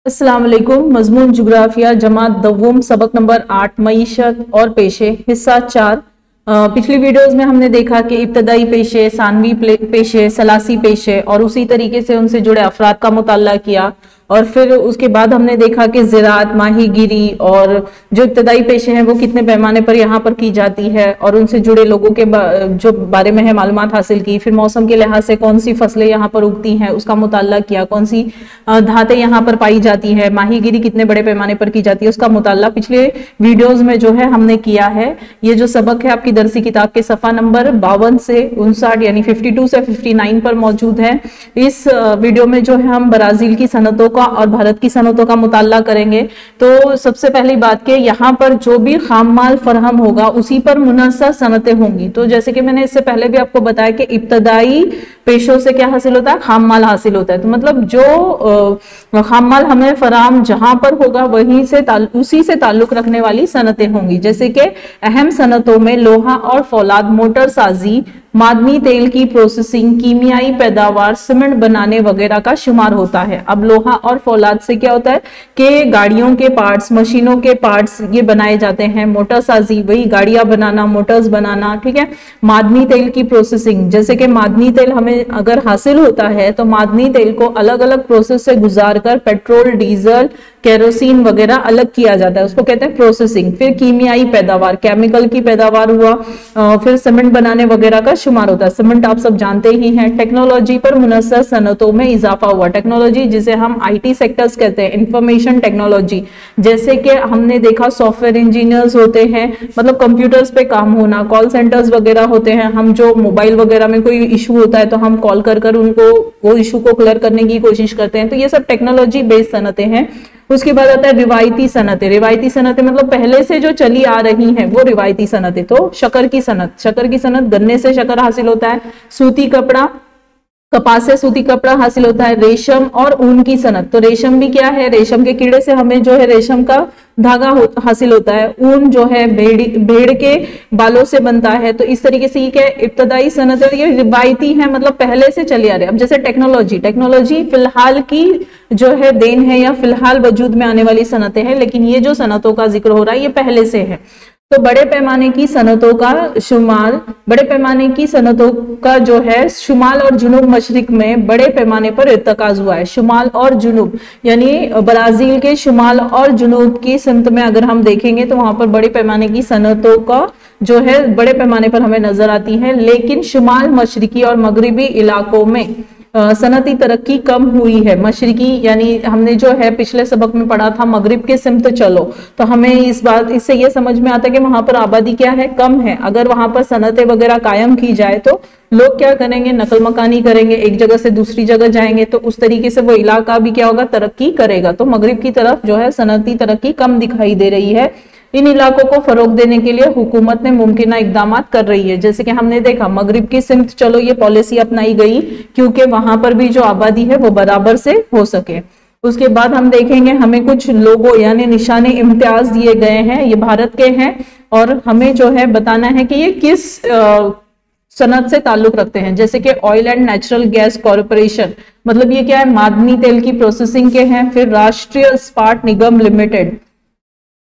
अस्सलाम वालेकुम। मजमून जुग्राफिया जमात दव्वम सबक नंबर 8 मईशत और पेशे हिस्सा 4। पिछली वीडियोस में हमने देखा कि इब्तदाई पेशे, सानवी पेशे, सलासी पेशे और उसी तरीके से उनसे जुड़े अफराद का मुताल्ला किया। और फिर उसके बाद हमने देखा कि ज़राअत, माहीगिरी और जो इब्तदाई पेशे हैं वो कितने पैमाने पर यहाँ पर की जाती है और उनसे जुड़े लोगों के जो बारे में है मालूमात हासिल की। फिर मौसम के लिहाज से कौन सी फसलें यहाँ पर उगती हैं उसका मुताल्ला किया, कौन सी धातें यहाँ पर पाई जाती है, माहीगिरी कितने बड़े पैमाने पर की जाती है उसका मुताल्ला पिछले वीडियोज में जो है हमने किया है। ये जो सबक है आपकी दरसी किताब के सफ़ा नंबर 52 से 59 यानी 52 से 59 पर मौजूद है। इस वीडियो में जो है हम ब्राजील की सनतों का और भारत की सनतों का मुताल्ला करेंगे। तो सबसे पहली बात के यहाँ पर जो भी खाम माल फरहम होगा उसी पर मुनहसर सनतें होंगी। तो जैसे कि मैंने इससे पहले भी आपको बताया कि इब्तदाई पेशों से क्या हासिल होता है, खाम माल हासिल होता है। तो मतलब जो खाम माल हमें फराम जहां पर होगा वहीं से उसी से ताल्लुक रखने वाली सनतें होंगी। जैसे कि अहम सनतों में लोहा और फौलाद, मोटर साजी, मादनी तेल की प्रोसेसिंग, कीमियाई पैदावार, सीमेंट बनाने वगैरह का शुमार होता है। अब लोहा और फौलाद से क्या होता है कि गाड़ियों के पार्ट्स, मशीनों के पार्ट्स ये बनाए जाते हैं। मोटर साजी वही गाड़ियां बनाना, मोटर्स बनाना, ठीक है। मादनी तेल की प्रोसेसिंग, जैसे कि मादनी तेल हमें अगर हासिल होता है तो मादनी तेल को अलग अलग प्रोसेस से गुजार कर पेट्रोल, डीजल, केरोसिन वगैरह अलग किया जाता है, उसको कहते हैं प्रोसेसिंग। फिर कीमियाई पैदावार, केमिकल की पैदावार हुआ। फिर सीमेंट बनाने वगैरह का शुमार होता है। सीमेंट आप सब जानते ही हैं। टेक्नोलॉजी पर मुनहसर सनतों में इजाफा हुआ। टेक्नोलॉजी जिसे हम आईटी सेक्टर्स कहते हैं, इंफॉर्मेशन टेक्नोलॉजी, जैसे कि हमने देखा सॉफ्टवेयर इंजीनियर्स होते हैं, मतलब कंप्यूटर्स पे काम होना, कॉल सेंटर्स वगैरह होते हैं। हम जो मोबाइल वगैरह में कोई इशू होता है तो हम कॉल कर कर उनको वो इशू को क्लियर करने की कोशिश करते हैं। तो ये सब टेक्नोलॉजी बेस्ड सनतें हैं। उसके बाद आता है रिवायती सनतें। रिवायती सनतें मतलब पहले से जो चली आ रही हैं वो रिवायती सनतें। तो शक्कर की सनत, शक्कर की सनत गन्ने से शक्कर हासिल होता है। सूती कपड़ा, कपास से सूती कपड़ा हासिल होता है। रेशम और ऊन की सनत, तो रेशम भी क्या है, रेशम के कीड़े से हमें जो है रेशम का धागा हासिल होता है। ऊन जो है भेड़ के बालों से बनता है। तो इस तरीके से ये क्या है, इब्तदाई सनत है, ये रिवायती है, मतलब पहले से चली आ रही है। अब जैसे टेक्नोलॉजी, टेक्नोलॉजी फिलहाल की जो है देन है या फिलहाल वजूद में आने वाली सनतें हैं, लेकिन ये जो सनतों का जिक्र हो रहा है ये पहले से है। तो बड़े पैमाने की सनतों का शुमार, बड़े पैमाने की सनतों का जो है शुमाल और जुनूब मशरिक में बड़े पैमाने पर इर्तकाज हुआ है। शुमाल और जुनूब यानी ब्राजील के शुमाल और जुनूब की सिमत में अगर हम देखेंगे तो वहां पर बड़े पैमाने की सनतों का जो है बड़े पैमाने पर हमें नजर आती है। लेकिन शुमाल मशरिकी और मगरिबी इलाकों में सनती तरक्की कम हुई है। मशरिकी यानी हमने जो है पिछले सबक में पढ़ा था मगरिब के सिमत चलो, तो हमें इस बात इससे ये समझ में आता है कि वहां पर आबादी क्या है, कम है। अगर वहां पर सनतें वगैरह कायम की जाए तो लोग क्या करेंगे, नकल मकानी करेंगे, एक जगह से दूसरी जगह जाएंगे, तो उस तरीके से वो इलाका भी क्या होगा, तरक्की करेगा। तो मगरिब की तरफ जो है सनती तरक्की कम दिखाई दे रही है। इन इलाकों को फरोग देने के लिए हुकूमत ने मुमकिन इकदाम कर रही है। जैसे कि हमने देखा मगरिब की सिमत चलो ये पॉलिसी अपनाई गई क्योंकि वहां पर भी जो आबादी है वो बराबर से हो सके। उसके बाद हम देखेंगे हमें कुछ लोगों यानी निशाने इम्तियाज दिए गए हैं, ये भारत के हैं और हमें जो है बताना है कि ये किस सनत से ताल्लुक रखते हैं। जैसे कि oil and natural gas corporation, मतलब ये क्या है, मादनी तेल की प्रोसेसिंग के हैं। फिर राष्ट्रीय इस्पात निगम लिमिटेड,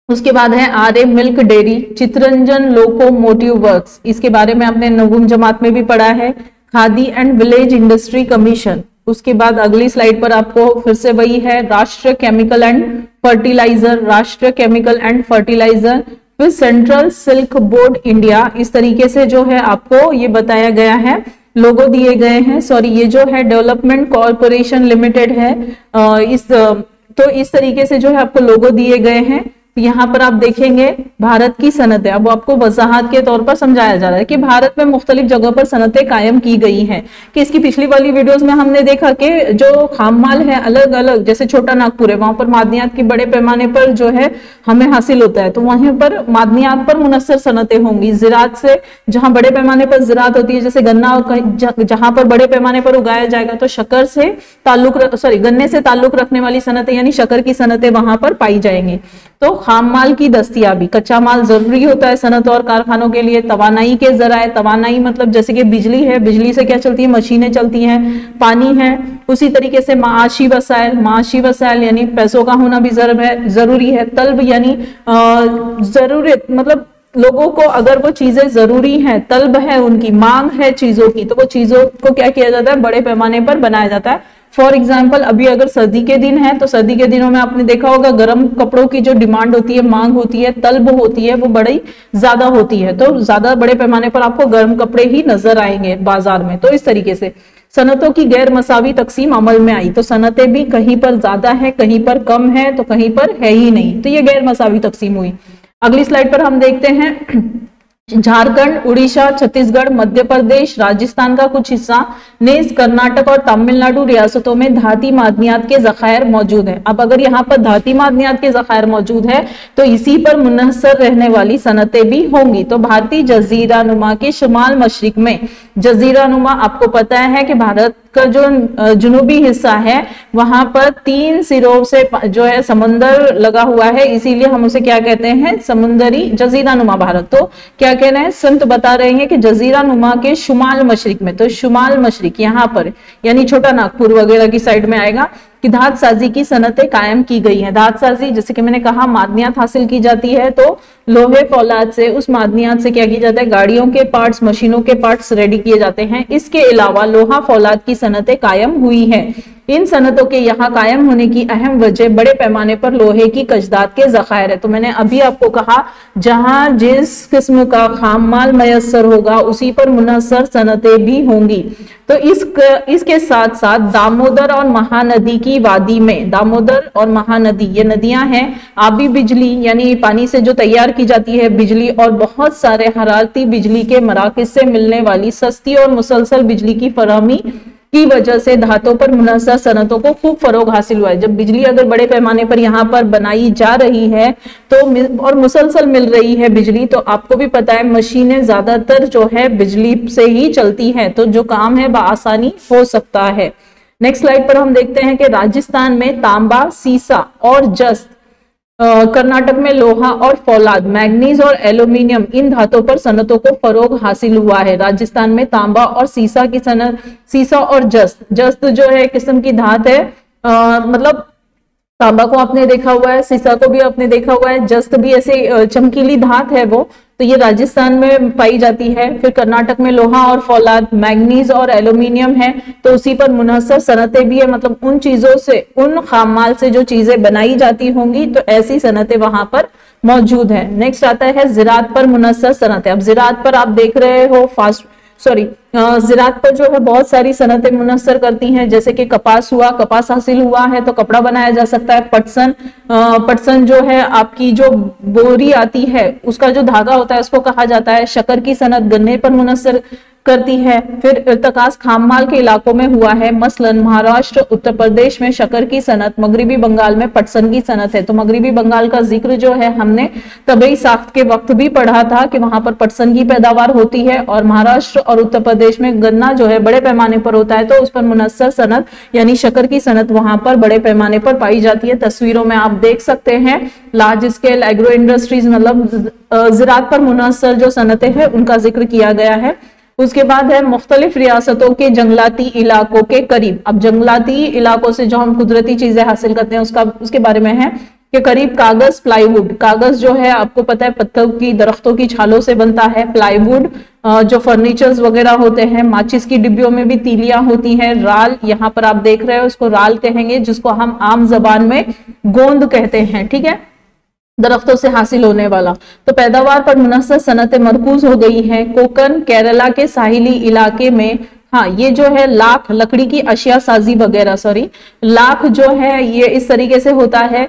उसके बाद है Arya milk dairy, Chittaranjan locomotive works, इसके बारे में आपने नवम जमात में भी पढ़ा है। Khadi and village industry commission. उसके बाद अगली स्लाइड पर आपको फिर से वही है, राष्ट्रीय केमिकल एंड फर्टिलाइजर, राष्ट्रीय केमिकल एंड फर्टिलाइजर। फिर सेंट्रल सिल्क बोर्ड इंडिया, इस तरीके से जो है आपको ये बताया गया है, लोगो दिए गए हैं। सॉरी, ये जो है डेवलपमेंट कॉरपोरेशन लिमिटेड है। तो इस तरीके से जो है आपको लोगो दिए गए हैं। यहाँ पर आप देखेंगे भारत की सनतें, अब आपको वजाहत के तौर पर समझाया जा रहा है कि भारत में मुख्तलिफ जगह पर सनतें कायम की गई हैं। कि इसकी पिछली वाली वीडियोस में हमने देखा कि जो खाम माल है अलग अलग, जैसे छोटा नागपुर है वहां पर मादनियात की बड़े पैमाने पर जो है हमें हासिल होता है, तो वहीं पर मादनियात पर मुनस्सर सनतें होंगी। ज़राअत से जहां बड़े पैमाने पर ज़राअत होती है, जैसे गन्ना जहां पर बड़े पैमाने पर उगाया जाएगा तो शक्कर से ताल्लुक, गन्ने से ताल्लुक रखने वाली सनतें यानी शक्कर की सनतें वहां पर पाई जाएंगी। तो खाम माल की दस्तयाबी, कच्चा माल जरूरी होता है सनत और कारखानों के लिए। तवानाई के जराए, तवानाई मतलब जैसे कि बिजली है, बिजली से क्या चलती है, मशीनें चलती हैं, पानी है। उसी तरीके से माशी वसाइल, माशी वसाइल यानी पैसों का होना भी जरूरी है। तलब यानी जरूरत, मतलब लोगों को अगर वो चीजें जरूरी हैं, तलब है, उनकी मांग है चीजों की, तो वो चीजों को क्या किया जाता है, बड़े पैमाने पर बनाया जाता है। फॉर एग्जाम्पल अभी अगर सर्दी के दिन है तो सर्दी के दिनों में आपने देखा होगा गर्म कपड़ों की जो डिमांड होती है, मांग होती है, तलब होती है, वो बड़ी ज्यादा होती है। तो ज्यादा बड़े पैमाने पर आपको गर्म कपड़े ही नजर आएंगे बाजार में। तो इस तरीके से सनतों की गैर मसावी तकसीम अमल में आई। तो सनतें भी कहीं पर ज्यादा है, कहीं पर कम है, तो कहीं पर है ही नहीं, तो ये गैर मसावी तकसीम हुई। अगली स्लाइड पर हम देखते हैं झारखंड, उड़ीसा, छत्तीसगढ़, मध्य प्रदेश, राजस्थान का कुछ हिस्सा, नेज, कर्नाटक और तमिलनाडु रियासतों में धाती मादनियात के जखायर मौजूद है। अब अगर यहाँ पर धाती मादनियात के जखायर मौजूद है तो इसी पर मुनहसर रहने वाली सनतें भी होंगी। तो भारतीय जजीरा नुमा के शुमाल मशरिक में, जजीरा नुमा आपको पता है कि भारत का जो जुनूबी हिस्सा है वहां पर 3 सिरों से जो है समुंदर लगा हुआ है, इसीलिए हम उसे क्या कहते हैं, समुंदरी जजीरा नुमा भारत। तो क्या कह रहे हैं, संत बता रहे हैं कि जजीरा नुमा के शुमाल मशरिक में, तो शुमाल मशरिक यहाँ पर यानी छोटा नागपुर वगैरह की साइड में आएगा, कि धात साजी की सनतें कायम की गई हैं। धात साजी जैसे कि मैंने कहा मादनियात हासिल की जाती है, तो लोहे फौलाद से, उस मादनियात से क्या किया जाता है, गाड़ियों के पार्ट्स, मशीनों के पार्ट्स रेडी किए जाते हैं। इसके अलावा लोहा फौलाद की सनतें कायम हुई हैं। इन सनतों के यहाँ कायम होने की अहम वजह बड़े पैमाने पर लोहे की कजदात के जखायर है। तो मैंने अभी आपको कहा जहां जिस किस्म का खाम माल मयसर होगा उसी पर मुनहसर सनतें भी होंगी। तो इसके साथ साथ दामोदर और महानदी की वादी में, दामोदर और महानदी ये नदियां हैं, आबी बिजली यानी पानी से जो तैयार की जाती है बिजली, और बहुत सारे हरारती बिजली के मराकज से मिलने वाली सस्ती और मुसलसल बिजली की फराहमी की वजह से धातों पर मुनहसर सनतों को खूब फरोग हासिल हुआ है। जब बिजली अगर बड़े पैमाने पर यहाँ पर बनाई जा रही है तो और मुसलसल मिल रही है बिजली, तो आपको भी पता है मशीनें ज्यादातर जो है बिजली से ही चलती हैं, तो जो काम है बआसानी हो सकता है। नेक्स्ट स्लाइड पर हम देखते हैं कि राजस्थान में तांबा, सीसा और जस्त, कर्नाटक में लोहा और फौलाद, मैग्नीज और एल्यूमिनियम, इन धातों पर सनतों को फरोग हासिल हुआ है। राजस्थान में तांबा और सीसा की सनत, सीसा और जस्त, जस्त जो है किस्म की धात है, मतलब तांबा को आपने देखा हुआ है, सीसा को भी आपने देखा हुआ है, जस्त भी ऐसे चमकीली धात है वो, तो ये राजस्थान में पाई जाती है। फिर कर्नाटक में लोहा और फौलाद, मैग्नीज और एल्यूमिनियम है, तो उसी पर मुनहसर सनतें भी है, मतलब उन चीजों से, उन खामाल से जो चीजें बनाई जाती होंगी, तो ऐसी सनतें वहां पर मौजूद है। नेक्स्ट आता है जिरात पर मुनहसर सनतें। अब जिरात पर आप देख रहे हो जिरात पर जो है बहुत सारी सनतें मुनहसर करती हैं, जैसे कि कपास हुआ, कपास हासिल हुआ है तो कपड़ा बनाया जा सकता है। पटसन, पटसन जो है आपकी जो बोरी आती है उसका जो धागा होता है उसको कहा जाता है। शक्कर की सनत गन्ने पर मुनहसर करती है। फिर इर्तकास खाममाल के इलाकों में हुआ है, मसलन महाराष्ट्र, उत्तर प्रदेश में शक्कर की सनत, मगरिबी बंगाल में पटसन की सनत है। तो मगरिबी बंगाल का जिक्र जो है हमने तबई साख्त के वक्त भी पढ़ा था कि वहां पर पटसन की पैदावार होती है, और महाराष्ट्र और उत्तर प्रदेश में गन्ना जो है बड़े पैमाने पर होता है, तो उस पर मुनस्सर सनत यानी शक्कर की सनत वहां पर बड़े पैमाने पर पाई जाती है। तस्वीरों में आप देख सकते हैं लार्ज स्केल एग्रो इंडस्ट्रीज, मतलब ज़राअत पर मुनहसर जो सनतें हैं उनका जिक्र किया गया है। उसके बाद है मुख्तलिफ रियासतों के जंगलाती इलाकों के करीब। अब जंगलाती इलाकों से जो हम कुदरती चीजें हासिल करते हैं उसके बारे में है कि करीब कागज, प्लाईवुड, कागज जो है आपको पता है पत्तों की, दरख्तों की छालों से बनता है। प्लाईवुड जो फर्नीचर्स वगैरह होते हैं, माचिस की डिब्बियों में भी तीलियां होती हैं। राल, यहाँ पर आप देख रहे हो उसको राल कहेंगे, जिसको हम आम जबान में गोंद कहते हैं, ठीक है, दरख्तों से हासिल होने वाला। तो पैदावार पर मुनस्सर सनतें मरकूज हो गई हैं। कोकन, केरला के साहिली इलाके में, हाँ ये जो है लाख, लकड़ी की अशिया साजी वगैरह, लाख जो है ये इस तरीके से होता है,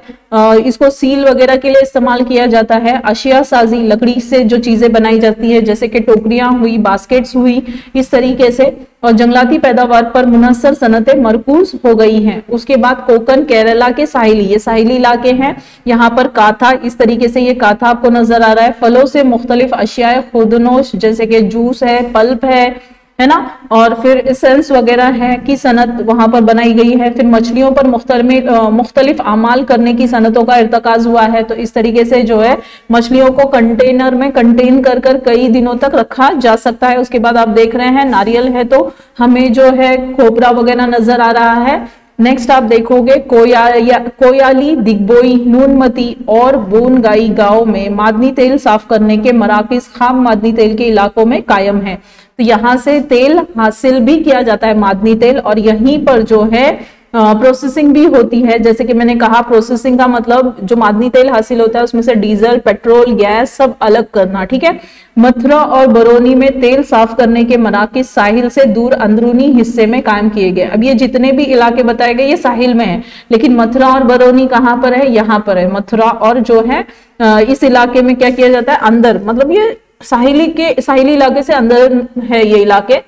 इसको सील वगैरह के लिए इस्तेमाल किया जाता है। अशिया साजी, लकड़ी से जो चीजें बनाई जाती है जैसे कि टोकरियां हुई, बास्केट्स हुई, इस तरीके से। और जंगलाती पैदावार पर मुनस्सर सनतें मरकूज हो गई हैं। उसके बाद कोकन, केरला के साहिली, ये साहिली इलाके हैं, यहाँ पर काथा, इस तरीके से ये काथा आपको नजर आ रहा है। फलों से मुख्तलिफ अशियाए खुदनोश जैसे कि जूस है, पल्प है, है ना। और फिर एसेंस वगैरह है की सनत वहां पर बनाई गई है। फिर मछलियों पर मुख्तलिफ आमाल करने की सनतों का इर्तकाज हुआ है। तो इस तरीके से जो है मछलियों को कंटेनर में कंटेन कर कर कई दिनों तक रखा जा सकता है। उसके बाद आप देख रहे हैं नारियल है तो हमें जो है खोपरा वगैरह नजर आ रहा है। नेक्स्ट आप देखोगे कोयाली, दिग्बोई, नूनमती और बोनगाई गांव में मादनी तेल साफ करने के मराकज खाम मादनी तेल के इलाकों में कायम है। तो यहाँ से तेल हासिल भी किया जाता है मादनी तेल, और यहीं पर जो है प्रोसेसिंग भी होती है। जैसे कि मैंने कहा प्रोसेसिंग का मतलब जो मादनी तेल हासिल होता है उसमें से डीजल, पेट्रोल, गैस सब अलग करना, ठीक है। मथुरा और बरौनी में तेल साफ करने के मराकज साहिल से दूर अंदरूनी हिस्से में कायम किए गए। अब ये जितने भी इलाके बताए गए ये साहिल में है, लेकिन मथुरा और बरौनी कहाँ पर है, यहाँ पर है। मथुरा और जो है इस इलाके में क्या किया जाता है, अंदर, मतलब ये साहिली इलाके से अंदर है ये इलाके।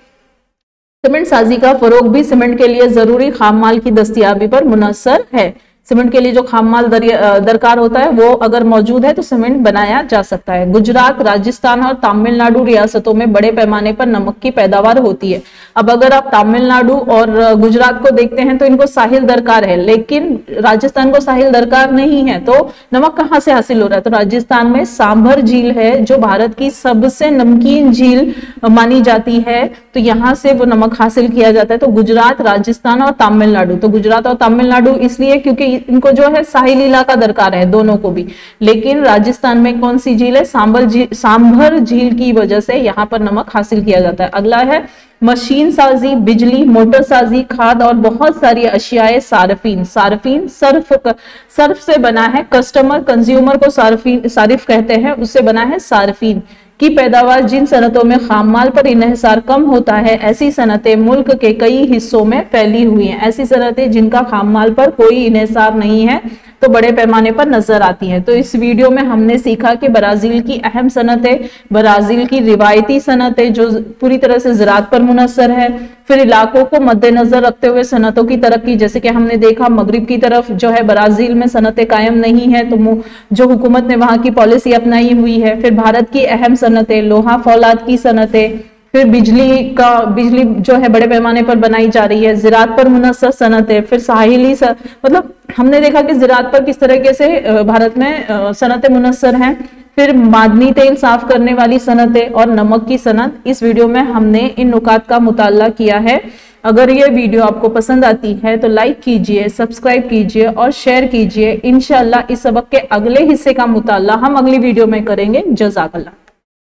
सीमेंट साजी का फरोग भी सीमेंट के लिए जरूरी खाम माल की दस्तयाबी पर मुनहसर है। सीमेंट के लिए जो खाम माल दरकार होता है वो अगर मौजूद है तो सीमेंट बनाया जा सकता है। गुजरात, राजस्थान और तमिलनाडु रियासतों में बड़े पैमाने पर नमक की पैदावार होती है। अब अगर आप तमिलनाडु और गुजरात को देखते हैं तो इनको साहिल दरकार है, लेकिन राजस्थान को साहिल दरकार नहीं है। तो नमक कहाँ से हासिल हो रहा है, तो राजस्थान में सांभर झील है जो भारत की सबसे नमकीन झील मानी जाती है, तो यहाँ से वो नमक हासिल किया जाता है। तो गुजरात, राजस्थान और तमिलनाडु, तो गुजरात और तमिलनाडु इसलिए क्योंकि इनको जो है साहिल इलाका दरकार है दोनों को भी। लेकिन राजस्थान में कौन सी झील है, सांभर झील की वजह से यहाँ पर नमक हासिल किया जाता है। अगला है मशीन साजी, बिजली, मोटर साजी, खाद और बहुत सारी अशियाए सारफीन। सारफीन सर्फ से बना है, कस्टमर कंज्यूमर को सारिफ कहते हैं, उससे बना है सारफीन की पैदावार। जिन सनतों में खाम माल पर इन्हिसार कम होता है ऐसी सनतें मुल्क के कई हिस्सों में फैली हुई हैं। ऐसी सनतें जिनका खाम माल पर कोई इन्हिसार नहीं है तो बड़े पैमाने पर नजर आती हैं। तो इस वीडियो में हमने सीखा कि ब्राजील की अहम सनतें, ब्राजील की रिवायती सनतें जो पूरी तरह से ज़राअत पर मुनहसर है, फिर इलाकों को मद्देनजर रखते हुए सनतों की तरक्की, जैसे कि हमने देखा मगरिब की तरफ जो है ब्राजील में सनतें कायम नहीं है तो जो हुकूमत ने वहां की पॉलिसी अपनाई हुई है। फिर भारत की अहम सनतें, लोहा फौलाद की सनतें, फिर बिजली जो है बड़े पैमाने पर बनाई जा रही है, ज़राअत पर मुनहसर सनतें, फिर साहिली मतलब हमने देखा कि ज़राअत पर किस तरीके से भारत में सनतें मुनहसर हैं। फिर मादनी तेल साफ करने वाली सनतें और नमक की सनत। इस वीडियो में हमने इन नुकात का मुताला किया है। अगर ये वीडियो आपको पसंद आती है तो लाइक कीजिए, सब्सक्राइब कीजिए और शेयर कीजिए। इंशाअल्लाह इस सबक के अगले हिस्से का मुताला हम अगली वीडियो में करेंगे। जज़ाकल्लाह।